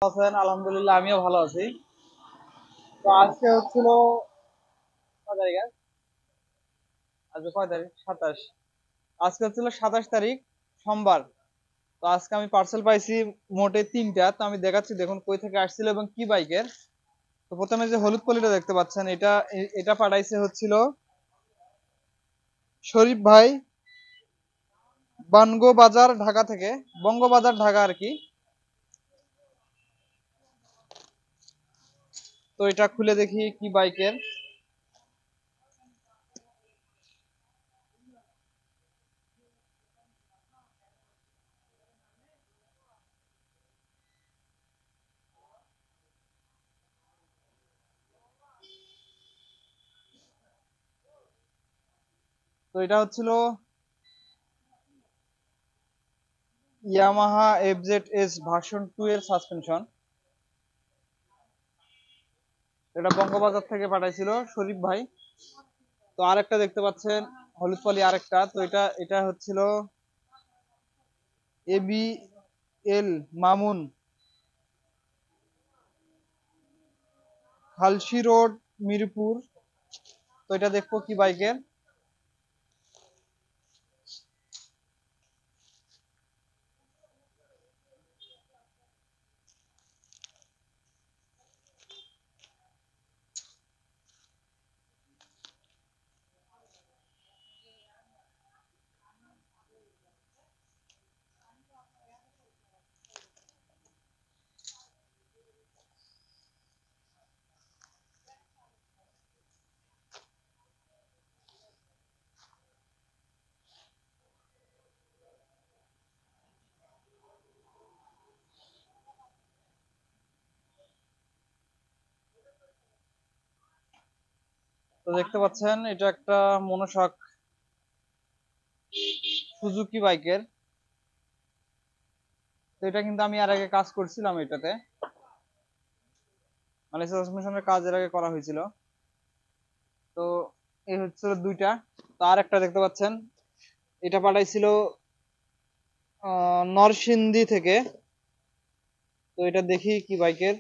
আছেন? আলহামদুলিল্লাহ আমিও ভালো আছি। তো আজকে হচ্ছিল কয় তারিখ আজ? আজকে কয় তারিখ? 27। আজকে হচ্ছিল 27 তারিখ, সোমবার। তো আজকে আমি পার্সেল পাইছি মোটে 3টা। তো আমি দেখাচ্ছি, দেখুন কই থেকে আসছিল এবং কি বাইকের। তো প্রথমে যে হলুদ পলিটা দেখতে পাচ্ছেন, এটা পাঠাইছে হচ্ছিল শরীফ ভাই, বানগো ঢাকা থেকে। বঙ্গবাজার ঢাকা আর কি। তো এটা খুলে দেখি কি বাইকের। তো এটা হচ্ছিল ইয়ামাহা এফজেড এস ভার্সন 2 এর সাসপেনশন। এটা বঙ্গবাজার থেকে পাঠাইছিল শরীফ ভাই। তো আরেকটা দেখতে পাচ্ছেন হলুদ পলি আরেকটা। তো এটা হচ্ছিল এবিএল মামুন, খালসি রোড, মিরপুর। তো এটা দেখবো কি বাইকের। তো দেখতে পাচ্ছেন এটা একটা মনোশক সুজুকি বাইকের। তো এটা কিন্তু আমি আর আগে কাজ করছিলাম এটাতে, মানে সাসপেনশনের কাজ এর আগে করা হয়েছিল। তো এই হচ্ছে দুইটা। তো আর একটা দেখতে পাচ্ছেন, এটা পাঠাইছিল নরসিংদী থেকে। তো এটা দেখি কি বাইকের।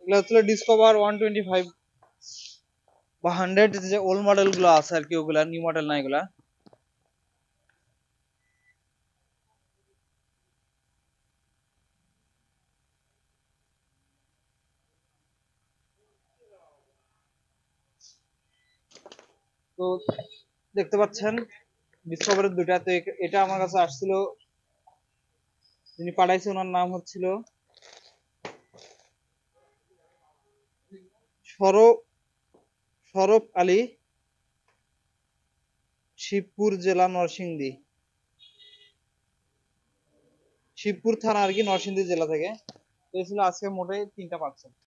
এগুলো হচ্ছে ডিসকভার 125 বা 100, যে ওল্ড মডেল গুলো আছে আর কি, ওগুলা নিউ মডেল না এগুলা। তো দেখতে পাচ্ছেন ডিসকভারের দুইটা। তো এটা আমার কাছে আসছিল, যিনি পাঠাইছে ওনার নাম হচ্ছিল সরফ সরফ আলী, শিবপুর জেলা নরসিংদী, শিবপুর থানা আর কি, নরসিংদী জেলা থেকে। তো এই ছিল আজকে মোটে 3টা পার্সেল।